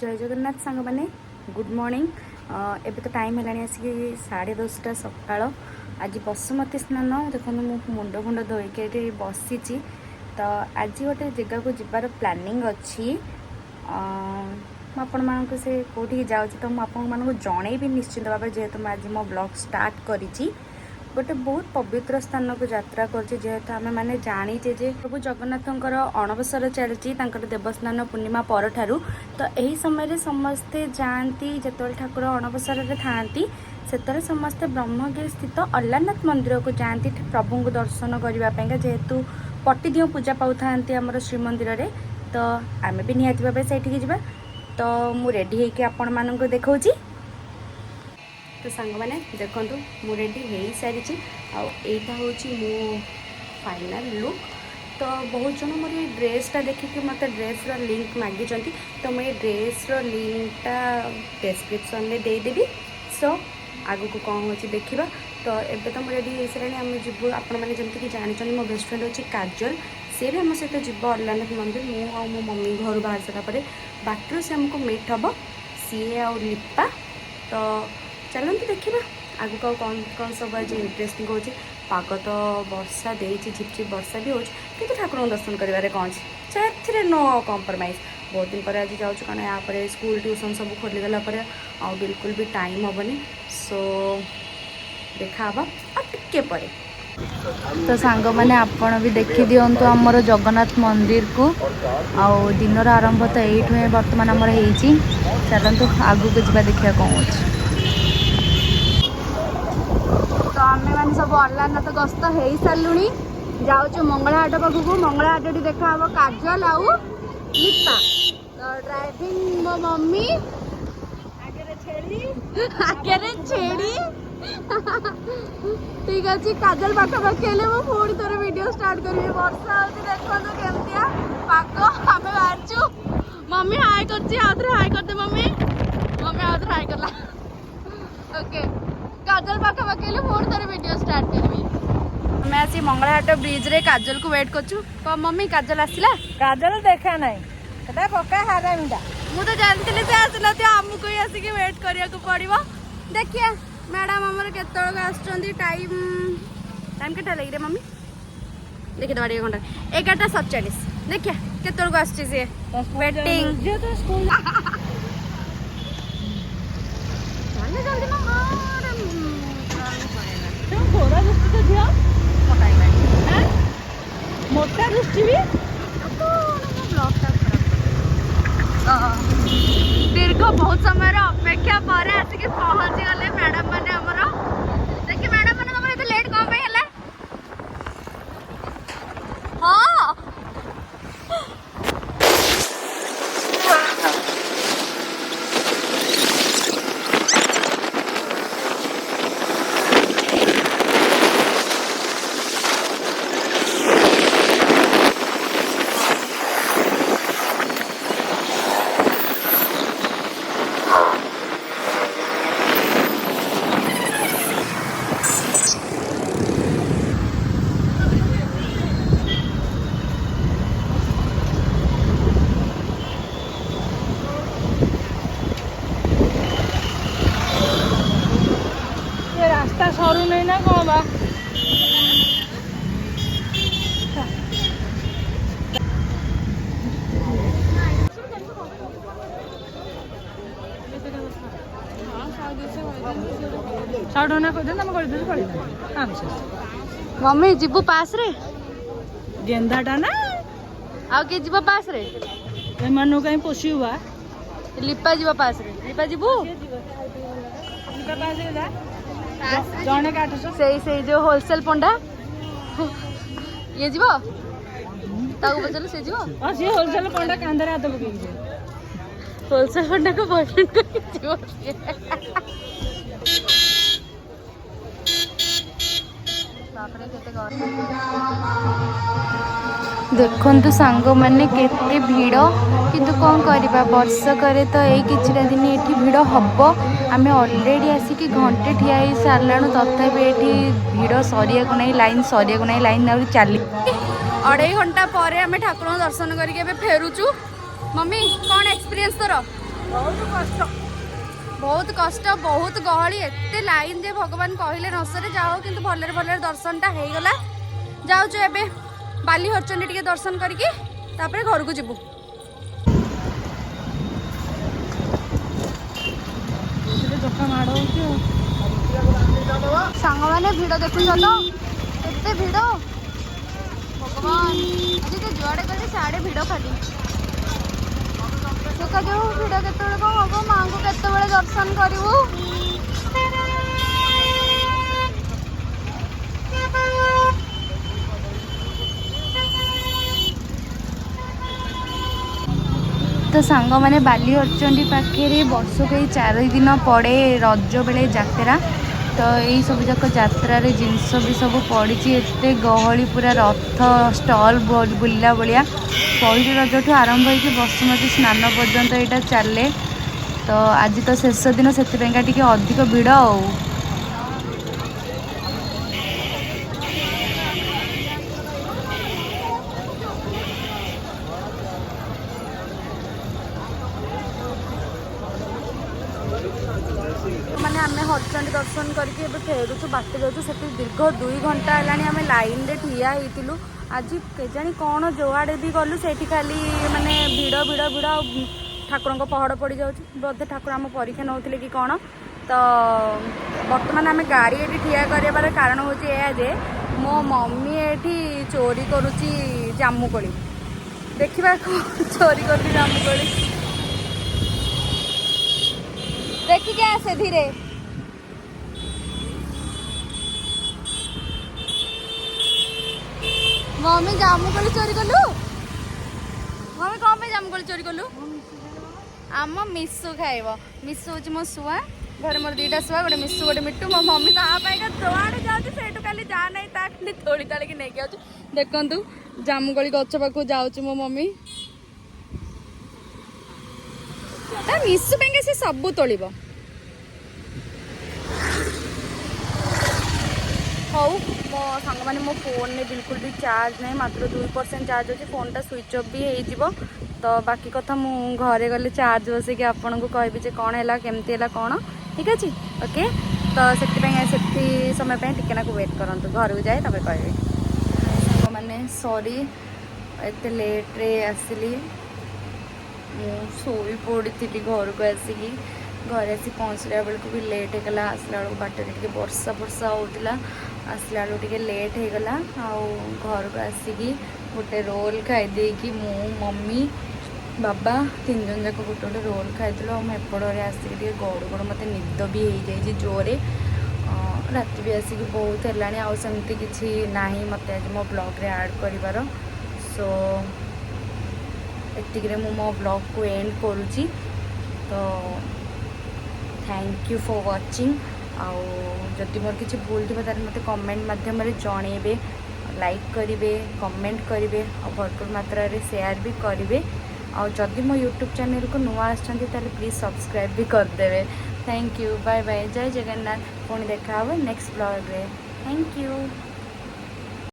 जय जगन्नाथ सांग मैंने गुड मॉर्निंग। एबे तो टाइम है आसिक 10:30 सकाल। आज बसुमती स्नान देखो मुंड फुंड धोईक बसी। तो आज गोटे जगह को जीवार प्लानिंग अच्छी। आपण मानक से कौटी जाऊँ तो मुझे जनईबी निश्चिंत भाव जेहेतु आज मो ब्लॉग स्टार्ट करी गोटे बहुत पवित्र स्थान को यात्रा करेतु आम मैंने जानीचे जे प्रभु जगन्नाथंकर अणबसर चलती देवस्नान पूर्णिमा पर ठारू। तो यही समय समस्ते जाती जो ठाकुर अणबसर था से समस्ते ब्रह्मगिरी स्थित अल्लानाथ मंदिर को जाती प्रभु को दर्शन करने जेहेतु पटिदियों पूजा पाऊ था आमर श्रीमंदिर में। तो आम भी निहाती भाव से तो मु रेडी होके आपण मानक देखौची। तो सांग मैंने देखु मु रेडी हो सारी आईटा हूँ मो फाइनल लुक। तो बहुत जन मोर ये ड्रेसटा देखिए मत ड्रेसर लिंक मागी। तो मुझे ड्रेसर लिंकटा डिस्क्रिप्शन में देदेवी। सो आगु को कौन हो देखा। तो एबे तो मुझे रेडी हो सारे आम जीव आपण मैंने जमीक जानते मो बेस्ट फ्रेंड अच्छी काजल सी भी आम सहित जीव अल्लानाथ मंदिर। मु मो मम्मी घर बाहर सारापर बाटर से आमको मीट हम सी आउ लिपा। तो चलते देखा आगु को कौन कौन सब आज इंटरेस्टिंग हो। पाग तो वर्षा दे झिपझिप वर्षा भी हो ठाकुर दर्शन कर कौन से नो कम्प्रोमाइज। बहुत दिन पर आज जाऊँ कारण यहाँ स्कूल ट्यूशन सब खोलीगला आ बिल्कुल भी टाइम हेनी। सो देखा टे पर। तो सांग मैंने आपण भी देखी दिंतु आमर जगन्नाथ मंदिर को आउ दिन आरंभ तो यही बर्तमान आमर हो। चलतु आगू को जा देखा कौन हो। तो आम मैंने सब अल्लानाथ गस्त हो सारू जाऊँ मंगलाहाट पाखक। मंगलाहाट देखा हम काजल आउ लिपा। तो ड्राइविंग मो मम्मी आगे छेड़ी ठीक अच्छे। काजल पाखापाखि हेल्ले मुझे थोड़े वीडियो स्टार्ट करी। वर्षा हो देखो केमतिया पाग आम बाहरचु। मम्मी हाई कर हाई करदे मम्मी। मम्मी आउ हाई करला ओके। काजल पाखापाखि हेल्ले मुझे थोड़े वीडियो स्टार्ट करी। मैं आसी मंगलाहाट ब्रिज रे काजल को वेट कर। मम्मी काजल आसला? काजल देखा ना पक्का हारामीटा। मुझे जानती से आसला आमको ही आसिक वेट करिया को पड़ो। देखिए मैडम आमर केत टाइम टाइम के लगे मम्मी देखिए दबा घंटा 11:47। देखिए केतक आसी वेटिंग घोड़ा दृष्टि तो झील मोटा दृष्टि भी दीर्घ बहुत समय अपेक्षा पर आसिक पहुंची गले मैडम मैंने आमर। देखिए मैडम मैंने तुम ये लेट कौन है। हाँ रास्ता सरू नहीं ना कौन बा। मम्मी जीवु पास रे गेंदाटा ना आउ किए जीव पास रे एमनु कहीं पोषिबा। लिपा जीव पास रे लिपा जीवु जने काटस से जो होलसेल पंडा ये जीव ताऊ बचल से जीव। हां से होलसेल पंडा कांदरे हाथ पकई होलसेल पंडा को बॉयफ्रेंड को जीव। देखु सांग मैंने केते भिड़ किंतु कौन करवा वर्षकर तो यही कि दिन ये भिड़ हम। आम अलरेडी आसिक घंटे ठिया सारा तथापि ये भिड़ सरिया को नहीं लाइन सरिया को नहीं लाइन आ चली 2.5 घंटा पर आम ठाकुर दर्शन करके फेरुचु। मम्मी कौन एक्सपीरियंस तोर? बहुत कष्ट बहुत गहली एते लाइन जे भगवान कहले नसरे जाओ किंतु भलरे भलरे दर्शनटा हो गला जाऊँ एबे बाली हरचंडी टिके दर्शन करके तापर घर को जीवु सांग मैंने भिड़ देखुच तो एते भिड़ भगवान आज तो जुआड़े गले साड़े भिड़ खाली देखा जाऊ भिड़ केत कौन हम माँ को केत दर्शन करूँ तो सांग मैंने बाली हरचंडी पाखे वर्ष कई 4 दिन पड़े रज बेले जात्रा तो यही सब जाक यात्रा जिनस भी सब पड़ी एत गहली पूरा रथ स्टल बुला भाया पहली रज ठू आरंभ हो बसुमती स्नान पर्यंत यहाँ चले तो आज तो शेष दिन से अधिक भिड़ आ माने आम हरचंडी दर्शन करके फेरुचु बाटे जाऊँ से दीर्घ 2 घंटा है आम लाइन रे ठिया होइतिलु आज केजाणी कौन जोआड़े भी गलु से खाली माने भिड़ भिड़ भिड़ ठाकुर को पहड़ पड़ जाऊँ बोधे ठाकुर आम परीक्षा नौले कि कौन तो बर्तमान आम गाड़ी ये ठिया कर कारण हूँ जे मो मम्मी ये चोरी करुच्ची जामुकोली देखा चोरी कर जामुकोली देखिए आसे धीरे मम्मी जामुकोली चोरी कलु मम्मी कौन पे जामुकोली चोरी कलु आम मिसु खाइब मिसु हूँ मो शुआ घर मोर 2टा शुआ गोटे मिसु गोटे मिट्टू मो मम्मी कहाँ जोआड़े जाऊँ से खाली जा ना ता तोड़ी ताड़ी नहीं आऊँ देखु जामुकोली गच पाक जाऊँ मो मम्मी मिसु पे से सब तोड़ हौ मो सांग मैंने मो फोन में बिल्कुल भी चार्ज नहीं मात्र 2% चार्ज अच्छे फोनटा स्विच ऑफ भी हो तो बाकी कथा मु घरे गले चार्ज बस कि आपन को कहबी जे कौन है केमती है कौन ठीक अच्छे ओके तो से समय पे टिकेना को वेट करंतु घर को जाए तब कहबी सांग मैंने सॉरी एत लेट रे आसिली शोई पड़ी घर को आसिकी घर आसी पहुँचला बेलू भी लेट होगा आसला बेलू बाटर टे वर्षा वर्षा होता आसला बेलू टे लेट होगला घर को आसिकी गोटे रोल खाईदे कि मो मम्मी बाबा 3 जन जाक गोटे गोटे रोल खाइलु एपटे आसिक गड़ गड़ मत निद भी हो जाए जोरे राति भी आसिक बहुत है आमती किसी ना मत आज मो ब्लॉग रे ऐड कर सो एतिक मो ब्लॉग को एंड करुँची तो थैंक यू फॉर वाचिंग आदि मोर किसी भूल थी तार मत कमेंट माध्यम जनइबे लाइक करेंगे कमेंट करेंगे और भरपूर मात्रा रे शेयर भी करेंगे और जदि मो यूट्यूब चैनल को नुआ आसछन्ति ताले प्लीज सब्सक्राइब भी करदेवे थैंक यू बाय बाय जय जगन्नाथ पुणी देखा नेक्स्ट ब्लॉग रे थैंक यू।